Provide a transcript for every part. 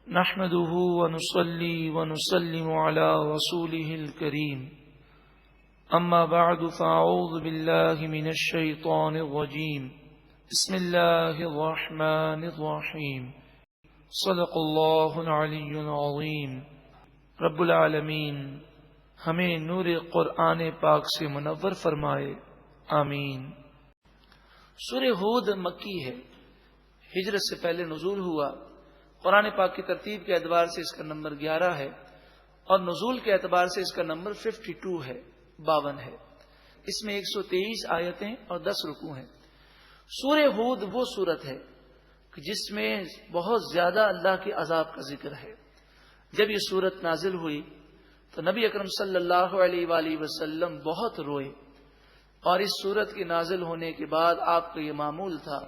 نحمده ونصلي ونسلم على رسوله الكريم أما بعد فأعوذ بالله من الشيطان الرجيم بسم الله الرحمن الرحيم صدق الله العلي العظيم رب العالمین ہمیں نور قرآن پاک سے منور فرمائے، آمین۔ سورہ ہود مکی ہے، ہجرت سے پہلے نزول ہوا۔ قرآن پاک کی ترتیب کے اعتبار سے اس کا نمبر 11 ہے اور نزول کے اعتبار سے اس کا نمبر 52 ہے، 52 ہے۔ اس میں 123 آیتیں اور 10 رکوع ہیں۔ سورہ ہود وہ سورت ہے جس میں بہت زیادہ اللہ کے عذاب کا ذکر ہے۔ جب یہ سورت نازل ہوئی تو نبی اکرم صلی اللہ علیہ وآلہ وسلم بہت روئے، اور اس سورت کے نازل ہونے کے بعد آپ کا یہ معمول تھا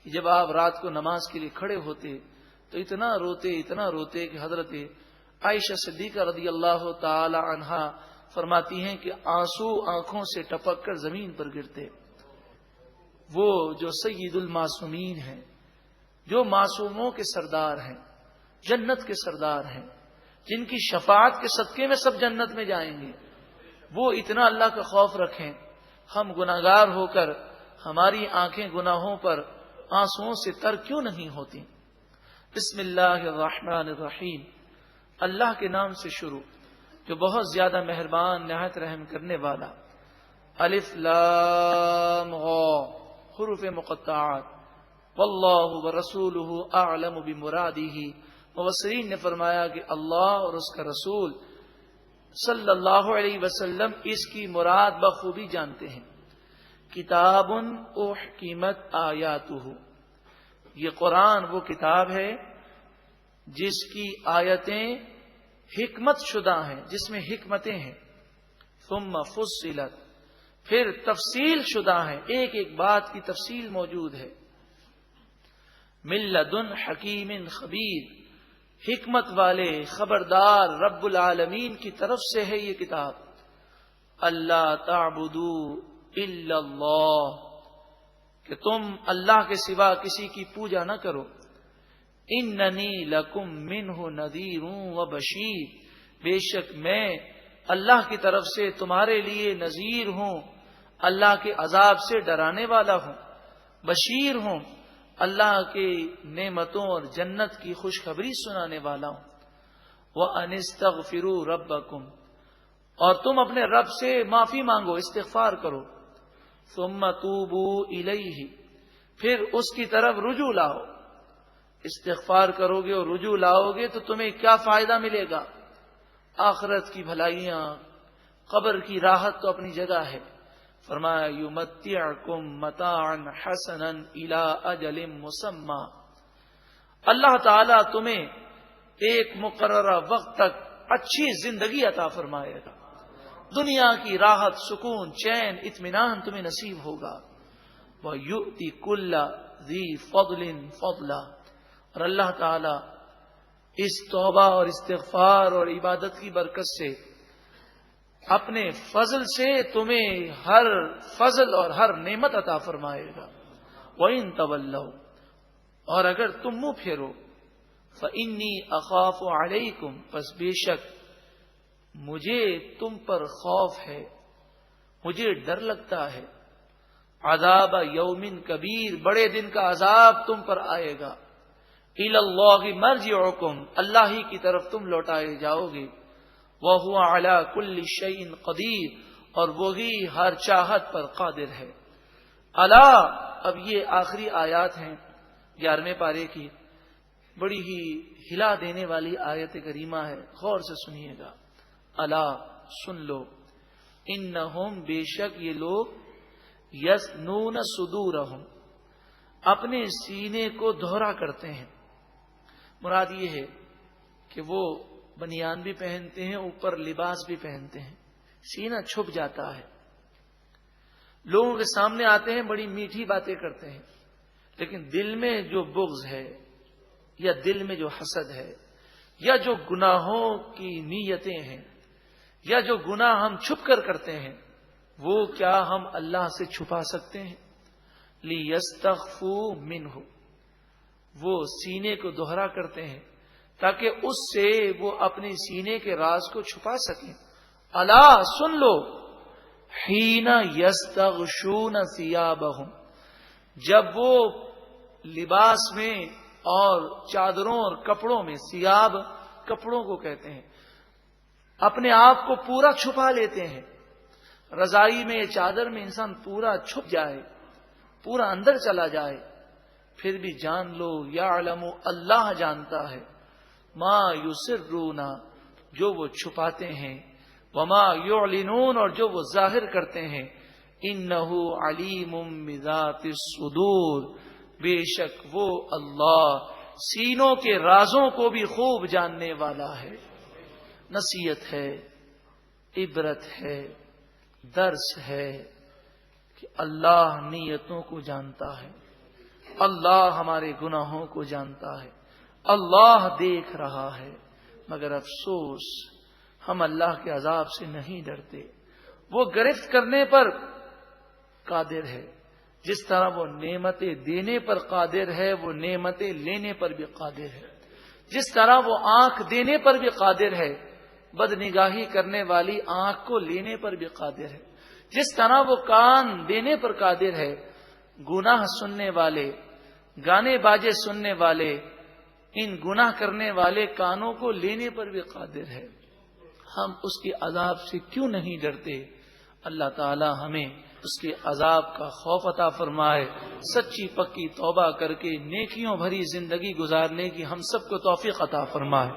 کہ جب آپ رات کو نماز کے لیے کھڑے ہوتے تو اتنا روتے کہ حضرت عائشہ صدیقہ رضی اللہ تعالی عنہا فرماتی ہیں کہ آنسو آنکھوں سے ٹپک کر زمین پر گرتے۔ وہ جو سید المعصومین ہیں، جو معصوموں کے سردار ہیں، جنت کے سردار ہیں، جن کی شفاعت کے صدقے میں سب جنت میں جائیں گے، وہ اتنا اللہ کا خوف رکھیں۔ ہم گناہگار ہو کر ہماری آنکھیں گناہوں پر آنسوؤں سے تر کیوں نہیں ہوتی؟ بسم اللہ الرحمن الرحیم، اللہ کے نام سے شروع جو بہت زیادہ مہربان نہایت رحم کرنے والا۔ الف لام غ، حروف مقطعات۔ واللہ ورسولہ اعلم بمرادہ، مفسرین نے فرمایا کہ اللہ اور اس کا رسول صلی اللہ علیہ وسلم اس کی مراد بخوبی جانتے ہیں۔ کتاب احکمت آیاتہ، یہ قرآن وہ کتاب ہے جس کی آیتیں حکمت شدہ ہیں، جس میں حکمتیں ہیں۔ ثم فصلت، پھر تفصیل شدہ ہیں، ایک ایک بات کی تفصیل موجود ہے۔ من لدن حکیم خبیر، حکمت والے خبردار رب العالمین کی طرف سے ہے یہ کتاب۔ اللہ تعبدوا الا اللہ، کہ تم اللہ کے سوا کسی کی پوجا نہ کرو۔ اننی لکم منہ نذیر و بشیر، بے شک میں اللہ کی طرف سے تمہارے لیے نذیر ہوں، اللہ کے عذاب سے ڈرانے والا ہوں، بشیر ہوں، اللہ کے نعمتوں اور جنت کی خوشخبری سنانے والا ہوں۔ وَأَنِ اسْتَغْفِرُوا رَبَّكُمْ، اور تم اپنے رب سے معافی مانگو، استغفار کرو۔ ثُمَّ تُوبُوا إِلَيْهِ، پھر اس کی طرف رجوع لاؤ۔ استغفار کرو گے اور رجوع لاؤ گے تو تمہیں کیا فائدہ ملے گا؟ آخرت کی بھلائیاں، قبر کی راحت تو اپنی جگہ ہے۔ فرمایا یمتعکم متاعا حسنا الی اجل مسمی، اللہ تعالیٰ تمہیں ایک مقررہ وقت تک اچھی زندگی عطا فرمائے گا، دنیا کی راحت، سکون، چین، اطمینان تمہیں نصیب ہوگا۔ وَيُؤْتِ كُلَّ ذِي فَضْلٍ فَضْلًا، اور اللہ تعالیٰ اس توبہ اور استغفار اور عبادت کی برکت سے اپنے فضل سے تمہیں ہر فضل اور ہر نعمت عطا فرمائے گا۔ وَإِن تَوَلَّوْا، اور اگر تم منہ پھیرو، فَإِنِّي أَخَافُ عَلَيْكُمْ، پس بے شک مجھے تم پر خوف ہے، مجھے ڈر لگتا ہے۔ عذاب یوم کبیر، بڑے دن کا عذاب تم پر آئے گا۔ الی اللہ مرجعکم، اللہ ہی کی طرف تم لوٹائے جاؤ گے۔ وَهُوَ عَلَى كُلِّ شَيْءٍ قَدِيرٌ، اور وہی ہر چاہت پر قادر ہے۔ الا، اب یہ آخری آیات ہیں 11ویں پارے کی، بڑی ہی ہلا دینے والی آیت کریمہ ہے، غور سے سنیے گا۔ الا، سن لو، انہم، بے شک یہ لوگ، یثنون صدورہم، اپنے سینے کو دوہرا کرتے ہیں۔ مراد یہ ہے کہ وہ بنیان بھی پہنتے ہیں، اوپر لباس بھی پہنتے ہیں، سینہ چھپ جاتا ہے، لوگوں کے سامنے آتے ہیں، بڑی میٹھی باتیں کرتے ہیں، لیکن دل میں جو بغض ہے یا دل میں جو حسد ہے یا جو گناہوں کی نیتیں ہیں یا جو گناہ ہم چھپ کر کرتے ہیں، وہ کیا ہم اللہ سے چھپا سکتے ہیں؟ لِيَسْتَخْفُوا مِنْهُ، وہ سینے کو دوہرا کرتے ہیں تاکہ اس سے وہ اپنے سینے کے راز کو چھپا سکیں. الا سن لو، حین یستغشون ثیابہم، جب وہ لباس میں اور چادروں اور کپڑوں میں، ثیاب کپڑوں کو کہتے ہیں، اپنے آپ کو پورا چھپا لیتے ہیں. رضائی میں، چادر میں انسان پورا چھپ جائے، پورا اندر چلا جائے، پھر بھی جان لو یعلم، اللہ جانتا ہے، ما یسرون، جو وہ چھپاتے ہیں، وما یعلنون، اور جو وہ ظاہر کرتے ہیں. انہ علیم بذات الصدور، بے شک وہ اللہ سینوں کے رازوں کو بھی خوب جاننے والا ہے. نصیحت ہے، عبرت ہے، درس ہے کہ اللہ نیتوں کو جانتا ہے، اللہ ہمارے گناہوں کو جانتا ہے، اللہ دیکھ رہا ہے. مگر افسوس ہم اللہ کے عذاب سے نہیں ڈرتے. وہ گرفت کرنے پر قادر ہے، جس طرح وہ نعمتیں دینے پر قادر ہے، وہ نعمتیں لینے پر بھی قادر ہے. جس طرح وہ آنکھ دینے پر بھی قادر ہے، بد نگاہی کرنے والی آنکھ کو لینے پر بھی قادر ہے. جس طرح وہ کان دینے پر قادر ہے، گناہ سننے والے، گانے باجے سننے والے، ان گناہ کرنے والے کانوں کو لینے پر بھی قادر ہے. ہم اس کے عذاب سے کیوں نہیں ڈرتے؟ اللہ تعالی ہمیں اس کے عذاب کا خوف عطا فرمائے. سچی پکی توبہ کر کے نیکیوں بھری زندگی گزارنے کی ہم سب کو توفیق عطا فرمائے.